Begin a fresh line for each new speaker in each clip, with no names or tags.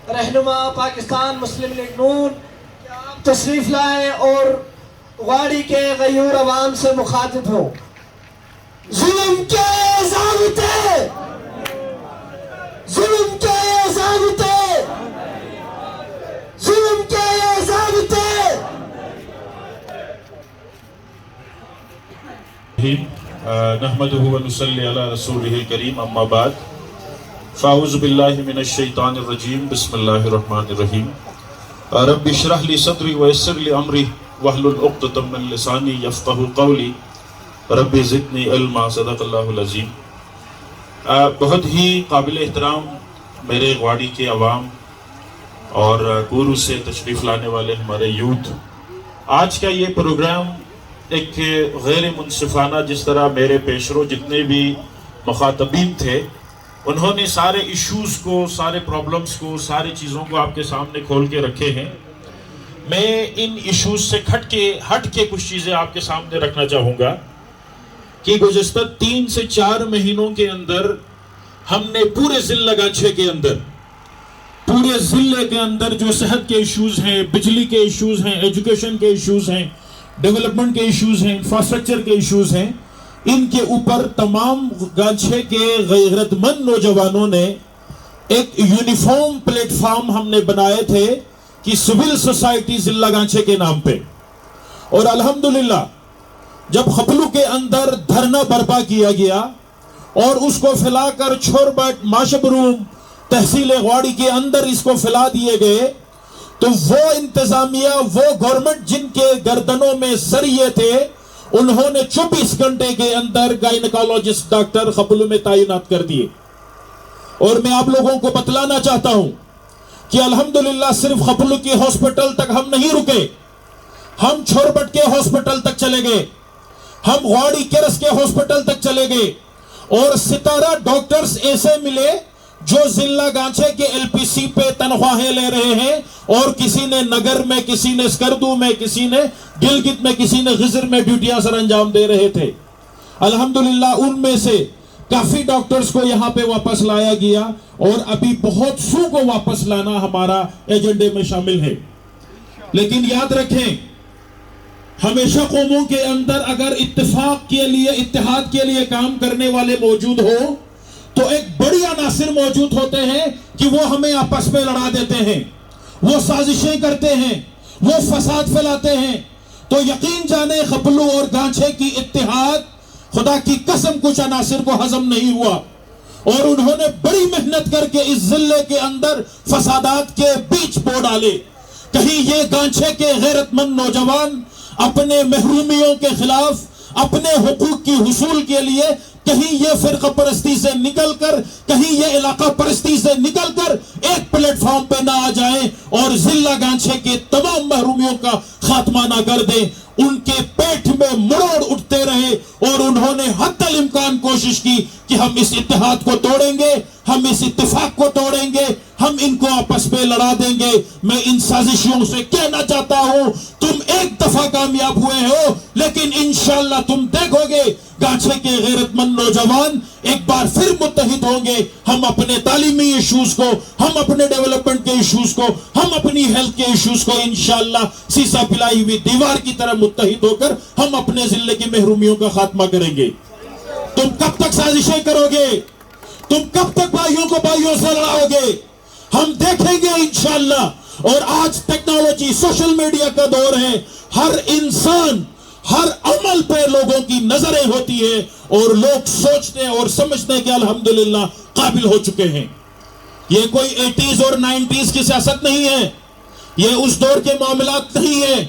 رہنما پاکستان مسلم لیگ نون کہ آپ تشریف لائیں اور واڑی کے غیور عوام سے مخاطب ہوں۔ ظلم کے ضابطے، ظلم کے ضابطے، ظلم کے ضابطے۔
نحمده ونصلي على رسوله الكريم اما بعد فاعوذ بالله من الشيطان الرجيم بسم الله الرحمن الرحيم رب اشرح لي صدري ويسر لي امري واحلل عقدة من لساني يفقهوا قولي رب زدني علما صدق اللہ العظیم۔ بہت ہی قابل احترام میرے واڑی کے عوام اور گورو سے تشریف لانے والے ہمارے یوتھ، آج کا یہ پروگرام ایک غیر منصفانہ، جس طرح میرے پیشرو جتنے بھی مخاطبین تھے انہوں نے سارے ایشوز کو، سارے پرابلمز کو، ساری چیزوں کو آپ کے سامنے کھول کے رکھے ہیں، میں ان ایشوز سے ہٹ کے کچھ چیزیں آپ کے سامنے رکھنا چاہوں گا کہ گزشتہ 3 سے 4 مہینوں کے اندر ہم نے پورے ضلع گانچھے کے اندر، پورے ضلع کے اندر جو صحت کے ایشوز ہیں، بجلی کے ایشوز ہیں، ایجوکیشن کے ایشوز ہیں، ڈیولپمنٹ کے ایشوز ہیں، انفراسٹرکچر کے ایشوز ہیں، ان کے اوپر تمام گانچھے کے غیرت مند نوجوانوں نے ایک یونیفارم پلیٹ فارم ہم نے بنائے تھے کہ سول سوسائٹی ضلع گانچھے کے نام پہ، اور الحمدللہ جب خپلو کے اندر دھرنا برپا کیا گیا اور اس کو پھیلا کر چھوربٹ ماشبروم تحصیل واڑی کے اندر اس کو پھیلا دیے گئے، تو وہ انتظامیہ، وہ گورنمنٹ جن کے گردنوں میں سریے تھے، انہوں نے 24 گھنٹے کے اندر گائنیکالوجسٹ ڈاکٹر خپلو میں تعینات کر دیے۔ اور میں آپ لوگوں کو بتلانا چاہتا ہوں کہ الحمدللہ صرف خپلو کی ہاسپٹل تک ہم نہیں رکے، ہم چھوربٹ کے ہاسپٹل تک چلے گئے، ہم واڑی کرس کے ہاسپٹل تک چلے گئے، اور 17 ڈاکٹرز ایسے ملے جو ضلع گانچھے کے ایل پی سی پہ تنخواہیں لے رہے ہیں، اور کسی نے نگر میں، کسی نے اسکردو میں، کسی نے گلگت میں، کسی نے غزر میں ڈیوٹیاں سر انجام دے رہے تھے۔ الحمدللہ ان میں سے کافی ڈاکٹرز کو یہاں پہ واپس لایا گیا، اور ابھی بہت سو کو واپس لانا ہمارا ایجنڈے میں شامل ہے۔ لیکن یاد رکھیں، ہمیشہ قوموں کے اندر اگر اتفاق کے لیے، اتحاد کے لیے کام کرنے والے موجود ہو تو ایک بڑی عناصر موجود ہوتے ہیں کہ وہ ہمیں آپس میں لڑا دیتے ہیں، وہ سازشیں کرتے ہیں، وہ فساد پھیلاتے ہیں۔ تو یقین جانے خپلو اور گانچھے کی اتحاد، خدا کی قسم کچھ عناصر کو ہضم نہیں ہوا، اور انہوں نے بڑی محنت کر کے اس ضلع کے اندر فسادات کے بیچ بو ڈالے۔ کہیں یہ گانچھے کے غیرت مند نوجوان اپنے محرومیوں کے خلاف، اپنے حقوق کی حصول کے لیے، کہیں یہ فرقہ پرستی سے نکل کر، کہیں یہ علاقہ پرستی سے نکل کر ایک پلیٹ فارم پہ نہ آ جائیں اور ضلع گانچھے کے تمام محرومیوں کا خاتمہ نہ کر دیں۔ ان کے پیٹ میں مروڑ اٹھتے رہے، اور انہوں نے حتی الامکان کوشش کی کہ ہم اس اتحاد کو توڑیں گے، ہم اس اتفاق کو توڑیں گے، ہم ان کو آپس میں لڑا دیں گے۔ میں ان سازشیوں سے کہنا چاہتا ہوں، تم ایک دفعہ کامیاب ہوئے ہو، لیکن انشاءاللہ تم دیکھو گے گانچھے کے غیرت مند نوجوان ایک بار پھر متحد ہوں گے۔ ہم اپنے تعلیمی ایشوز کو، ہم اپنے ڈیولپمنٹ کے ایشوز کو، ہم اپنی ہیلتھ کے ایشوز کو انشاءاللہ سیسا پلائی ہوئی دیوار کی طرح متحد ہو کر ہم اپنے ضلع کی محرومیوں کا خاتمہ کریں گے۔ تم کب تک سازشیں کرو گے؟ تم کب تک بھائیوں کو بھائیوں سے لڑاؤ گے؟ ہم دیکھیں گے انشاءاللہ۔ اور آج ٹیکنالوجی، سوشل میڈیا کا دور ہے، ہر انسان، ہر عمل پہ لوگوں کی نظریں ہوتی ہیں، اور لوگ سوچتے ہیں اور سمجھتے ہیں کہ الحمدللہ قابل ہو چکے ہیں۔ یہ کوئی 80s اور 90s کی سیاست نہیں ہے، یہ اس دور کے معاملات نہیں ہیں۔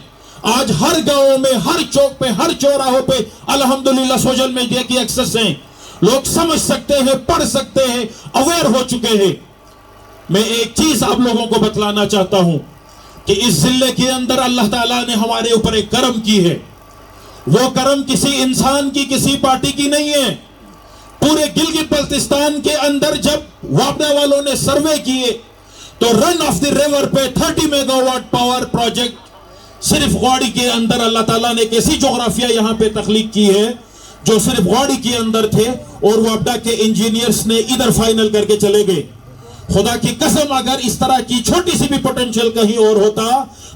آج ہر گاؤں میں، ہر چوک پہ، ہر چوراہوں پہ الحمدللہ سوشل میڈیا کی ایکسس ہیں، لوگ سمجھ سکتے ہیں، پڑھ سکتے ہیں، اویئر ہو چکے ہیں۔ میں ایک چیز آپ لوگوں کو بتلانا چاہتا ہوں کہ اس ضلع کے اندر اللہ تعالیٰ نے ہمارے اوپر ایک کرم کی ہے۔ وہ کرم کسی انسان کی، کسی پارٹی کی نہیں ہے۔ پورے گلگت بلتستان کے اندر جب واپڈا والوں نے سروے کیے تو رن آف دی ریور پہ 30 میگا واٹ پاور پروجیکٹ صرف واڑی کے اندر اللہ تعالیٰ نے ایک ایسی جغرافیہ یہاں پہ تخلیق کی ہے جو صرف واڑی کے اندر تھے، اور واپڈا کے انجینئرز نے ادھر فائنل کر کے چلے گئے۔ خدا کی قسم اگر اس طرح کی چھوٹی سی بھی پوٹینشیل کہیں اور ہوتا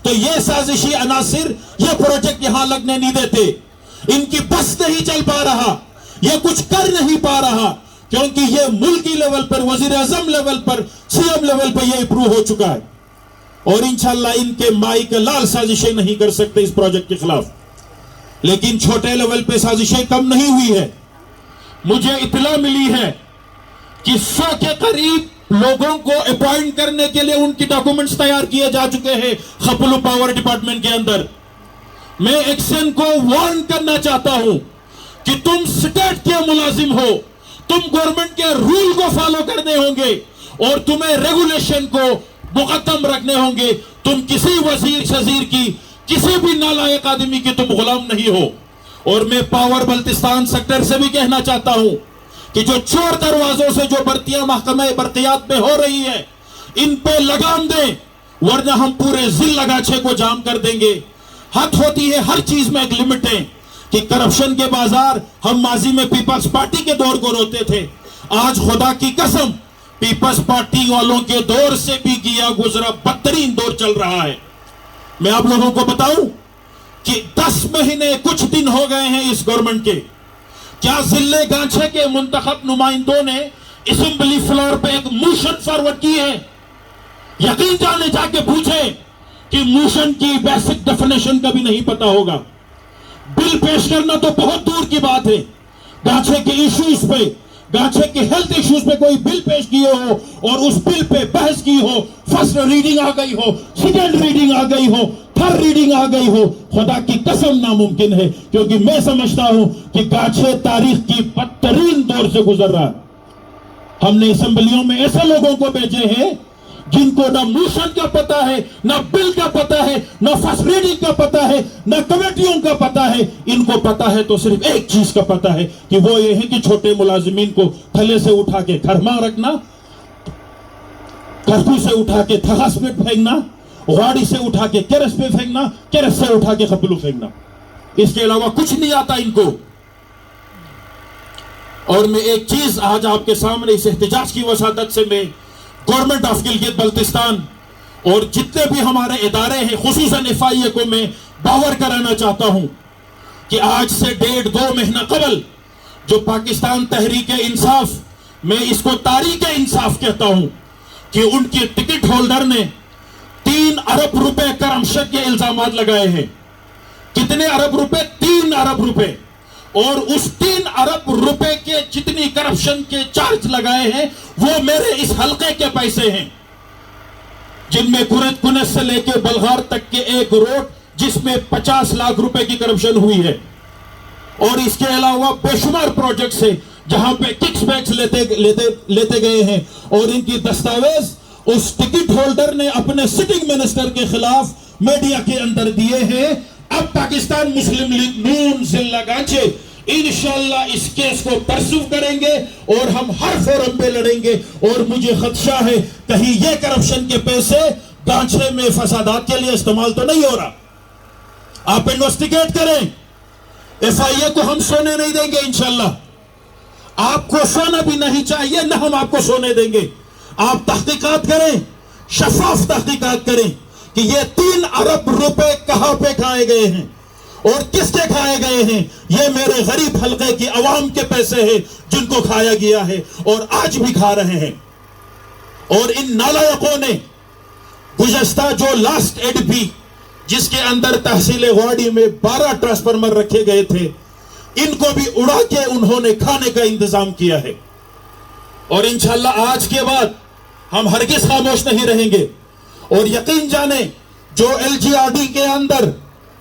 تو یہ سازشی عناصر یہ پروجیکٹ یہاں لگنے نہیں دیتے. ان کی بس نہیں چل پا رہا, یہ کچھ کر نہیں پا رہا, کیونکہ یہ ملکی لیول پر, وزیر اعظم لیول پر, سی ایم لیول پر یہ امپروو ہو چکا ہے. اور انشاءاللہ ان کے مائی کے لال سازشیں نہیں کر سکتے اس پروجیکٹ کے خلاف. لیکن چھوٹے لیول پہ سازشیں کم نہیں ہوئی ہے. مجھے اطلاع ملی ہے کہ 100 کے قریب لوگوں کو اپوائنٹ کرنے کے لیے ان کی ڈاکومنٹس تیار کیے جا چکے ہیں خپلو پاور ڈپارٹمنٹ کے اندر. میں ایکشن کو وارن کرنا چاہتا ہوں کہ تم سٹیٹ کے ملازم ہو, تم گورنمنٹ کے رول کو فالو کرنے ہوں گے اور تمہیں ریگولیشن کو مقدم رکھنے ہوں گے. تم کسی وزیر شزیر کی, کسی بھی نالائق آدمی کی تم غلام نہیں ہو. اور میں پاور بلتستان سیکٹر سے بھی کہنا چاہتا ہوں کہ جو چور دروازوں سے جو بھرتیاں محکمہ برقیات میں ہو رہی ہیں ان پہ لگام دیں, ورنہ ہم پورے ضلع لگاچھے کو جام کر دیں گے. حد ہوتی ہے ہر چیز میں ایک لمٹ ہے کہ کرپشن کے بازار ہم ماضی میں پیپلز پارٹی کے دور کو روتے تھے. آج خدا کی قسم پیپلز پارٹی والوں کے دور سے بھی گیا گزرا بدترین دور چل رہا ہے. میں آپ لوگوں کو بتاؤں کہ 10 مہینے کچھ دن ہو گئے ہیں اس گورنمنٹ کے. کیا ضلع گانچھے کے منتخب نمائندوں نے اسمبلی فلور پہ ایک موشن فارورڈ کی ہے؟ یقین جانے جا کے پوچھیں کہ موشن کی بیسک ڈیفینیشن کا بھی نہیں پتا ہوگا. بل پیش کرنا تو بہت دور کی بات ہے. گانچھے کے ایشوز پہ, گانچھے کے ہیلتھ ایشوز پہ کوئی بل پیش کیے ہو اور اس بل پہ بحث کی ہو, فرسٹ ریڈنگ آ گئی ہو, سیکنڈ ریڈنگ آ گئی ہو, تھرڈ ریڈنگ آ گئی ہو, خدا کی قسم ناممکن ہے. کیونکہ میں سمجھتا ہوں کہ گانچھے تاریخ کی بدترین دور سے گزر رہا ہے. ہم نے اسمبلیوں میں ایسے لوگوں کو بھیجے ہیں جن کو نہ موشن کا پتا ہے, نہ بل کا پتا ہے, نہ فرسٹ ریڈنگ کا پتا ہے, نہ کمیٹیوں کا پتا ہے. ان کو پتا ہے تو صرف ایک چیز کا پتا ہے کہ وہ یہ ہے کہ چھوٹے ملازمین کو تھلے سے اٹھا کے کھرما رکھنا, کرکو سے اٹھا کے تھغاس پہ پھینکنا, غاڑی سے اٹھا کے کرس پہ پھینکنا, کرس سے اٹھا کے خپلو پھینکنا. اس کے علاوہ کچھ نہیں آتا ان کو. اور میں ایک چیز آج آپ کے سامنے اس احتجاج کی وساطت سے میں گورنمنٹ آف گلگت بلتستان اور جتنے بھی ہمارے ادارے ہیں خصوصاً FIA کو میں باور کرانا چاہتا ہوں کہ آج سے 1.5-2 مہینہ قبل جو پاکستان تحریک انصاف, میں اس کو تاریخ انصاف کہتا ہوں, کہ ان کی ٹکٹ ہولڈر نے 3 ارب روپے کرپشن کے الزامات لگائے ہیں. کتنے ارب روپے؟ 3 ارب روپے. اور اس 3 ارب روپے کے جتنی کرپشن کے چارج لگائے ہیں وہ میرے اس حلقے کے پیسے ہیں, جن میں کنت سے لے کے بلغار تک کے ایک روڈ جس میں 50 لاکھ روپے کی کرپشن ہوئی ہے. اور اس کے علاوہ بے شمار پروجیکٹس ہیں جہاں پہ ککس بیکس لیتے گئے ہیں. اور ان کی دستاویز اس ٹکٹ ہولڈر نے اپنے سٹنگ منسٹر کے خلاف میڈیا کے اندر دیے ہیں. اب پاکستان مسلم لیگ نون ضلع گانچھے انشاءاللہ اس کیس کو پرسو کریں گے اور ہم ہر فورم پہ لڑیں گے. اور مجھے خدشہ ہے کہیں یہ کرپشن کے پیسے گانچھے میں فسادات کے لیے استعمال تو نہیں ہو رہا. آپ انویسٹیگیٹ کریں. FIA کو ہم سونے نہیں دیں گے انشاءاللہ. آپ کو سونا بھی نہیں چاہیے, نہ ہم آپ کو سونے دیں گے. آپ تحقیقات کریں, شفاف تحقیقات کریں کہ یہ 3 ارب روپے کہاں پہ کھائے گئے ہیں اور کس کے کھائے گئے ہیں. یہ میرے غریب حلقے کی عوام کے پیسے ہیں جن کو کھایا گیا ہے اور آج بھی کھا رہے ہیں. اور ان نالائقوں نے گزشتہ جو لاسٹ ADP جس کے اندر تحصیل غواڑی میں 12 ٹرانسفارمر رکھے گئے تھے, ان کو بھی اڑا کے انہوں نے کھانے کا انتظام کیا ہے. اور انشاءاللہ آج کے بعد ہم ہرگز خاموش نہیں رہیں گے. اور یقین جانے جو LGRD کے اندر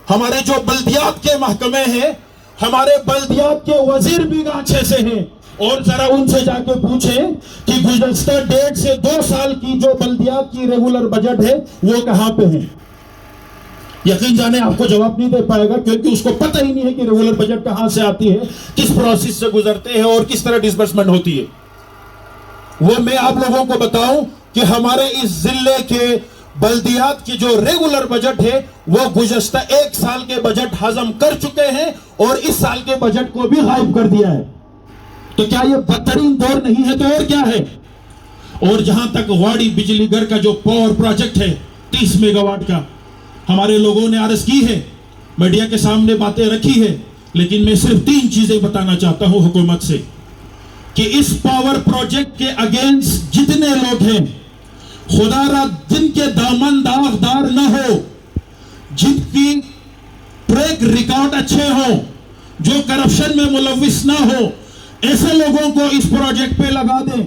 ہمارے جو بلدیات کے محکمے ہیں, ہمارے بلدیات کے وزیر بھی گانچھے سے ہیں, اور ذرا ان سے جا کے پوچھیں کہ گزشتہ 1.5 سے 2 سال کی جو بلدیات کی ریگولر بجٹ ہے وہ کہاں پہ ہیں. یقین جانے آپ کو جواب نہیں دے پائے گا کیونکہ اس کو پتہ ہی نہیں ہے کہ ریگولر بجٹ کہاں سے آتی ہے, کس پروسیس سے گزرتے ہیں اور کس طرح ڈسبرسمنٹ ہوتی ہے. وہ میں آپ لوگوں کو بتاؤں کہ ہمارے اس ضلع کے بلدیات کی جو ریگولر بجٹ ہے وہ گزشتہ 1 سال کے بجٹ ہضم کر چکے ہیں اور اس سال کے بجٹ کو بھی غائب کر دیا ہے. تو کیا یہ بدترین دور نہیں ہے تو اور کیا ہے؟
اور جہاں تک واڑی بجلی گھر کا جو پاور پروجیکٹ ہے 30 میگا واٹ کا، ہمارے لوگوں نے عرض کی ہے، میڈیا کے سامنے باتیں رکھی ہے، لیکن میں صرف 3 چیزیں بتانا چاہتا ہوں حکومت سے کہ اس پاور پروجیکٹ کے اگینسٹ جتنے لوگ ہیں، خدا را جن کے دامن داغدار نہ ہو، جن کی ٹریک ریکارڈ اچھے ہوں، جو کرپشن میں ملوث نہ ہو، ایسے لوگوں کو اس پروجیکٹ پہ لگا دیں.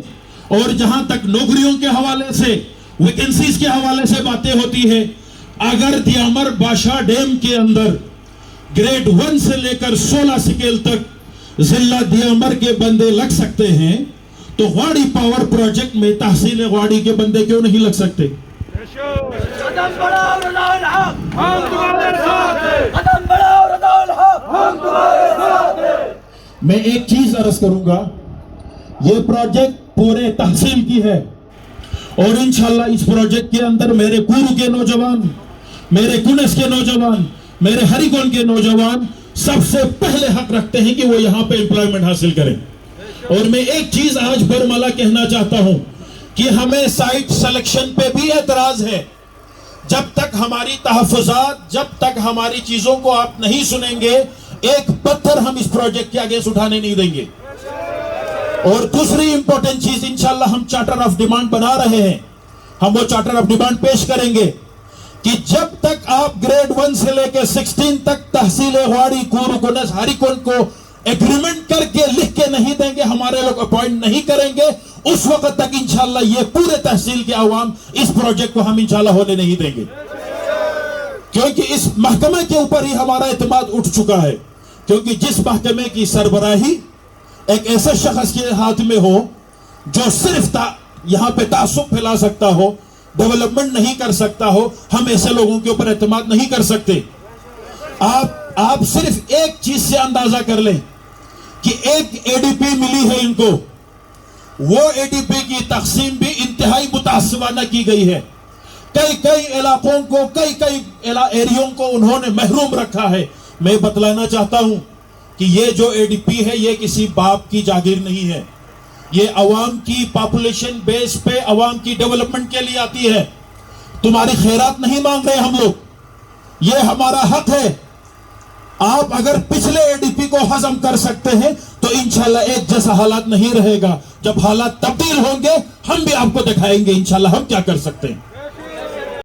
اور جہاں تک نوکریوں کے حوالے سے، ویکنسیز کے حوالے سے باتیں ہوتی ہے، اگر دیامر بادشاہ ڈیم کے اندر گریڈ 1 سے لے کر 16 سکیل تک ضلع دیامر کے بندے لگ سکتے ہیں تو واڑی پاور پروجیکٹ میں تحصیل واڑی کے بندے کیوں نہیں لگ سکتے؟
قدم بڑھاؤ رضا الحق، ہم تمہارے ساتھ ہیں. قدم بڑھاؤ رضا الحق، ہم تمہارے ساتھ ہیں.
میں ایک چیز عرض کروں گا، یہ پروجیکٹ پورے تحصیل کی ہے اور انشاءاللہ اس پروجیکٹ کے اندر میرے کورو کے نوجوان، میرے کنس کے نوجوان، میرے ہری کون کے نوجوان سب سے پہلے حق رکھتے ہیں کہ وہ یہاں پہ امپلائمنٹ حاصل کریں. اور میں ایک چیز آج برملا کہنا چاہتا ہوں کہ ہمیں سائٹ سلیکشن پہ بھی اعتراض ہے. جب تک ہماری تحفظات، جب تک ہماری چیزوں کو آپ نہیں سنیں گے، ایک پتھر ہم اس پروجیکٹ کے آگے اٹھانے نہیں دیں گے. اور دوسری امپورٹنٹ چیز، انشاءاللہ ہم چارٹر آف ڈیمانڈ بنا رہے ہیں، ہم وہ چارٹر آف ڈیمانڈ پیش کریں گے کہ جب تک آپ گریڈ 1 سے لے کے 16 تک تحصیل واڑی، کورو، کنس، ہری کون کو ایگریمنٹ کر کے لکھ کے نہیں دیں گے، ہمارے لوگ اپوائنٹ نہیں کریں گے، اس وقت تک انشاءاللہ یہ پورے تحصیل کے عوام اس پروجیکٹ کو ہم انشاءاللہ ہونے نہیں دیں گے. کیونکہ اس محکمے کے اوپر ہی ہمارا اعتماد اٹھ چکا ہے. کیونکہ جس محکمے کی سربراہی ایک ایسے شخص کے ہاتھ میں ہو جو صرف یہاں پہ تعصب پھیلا سکتا ہو، ڈیولپمنٹ نہیں کر سکتا ہو، ہم ایسے لوگوں کے اوپر اعتماد نہیں کر سکتے. آپ صرف ایک چیز سے اندازہ کر لیں کہ ایک اے ڈی پی ملی ہے ان کو، وہ اے ڈی پی کی تقسیم بھی انتہائی متعصبانہ کی گئی ہے. کئی علاقوں کو، کئی ایریوں کو انہوں نے محروم رکھا ہے. میں بتلانا چاہتا ہوں کہ یہ جو اے ڈی پی ہے یہ کسی باپ کی جاگیر نہیں ہے، یہ عوام کی پاپولیشن بیس پہ عوام کی ڈیولپمنٹ کے لیے آتی ہے. تمہاری خیرات نہیں مانگ رہے ہم لوگ، یہ ہمارا حق ہے. آپ اگر پچھلے اے ڈی پی کو ہضم کر سکتے ہیں تو انشاءاللہ ایک جیسا حالات نہیں رہے گا. جب حالات تبدیل ہوں گے ہم بھی آپ کو دکھائیں گے انشاءاللہ ہم کیا کر سکتے ہیں.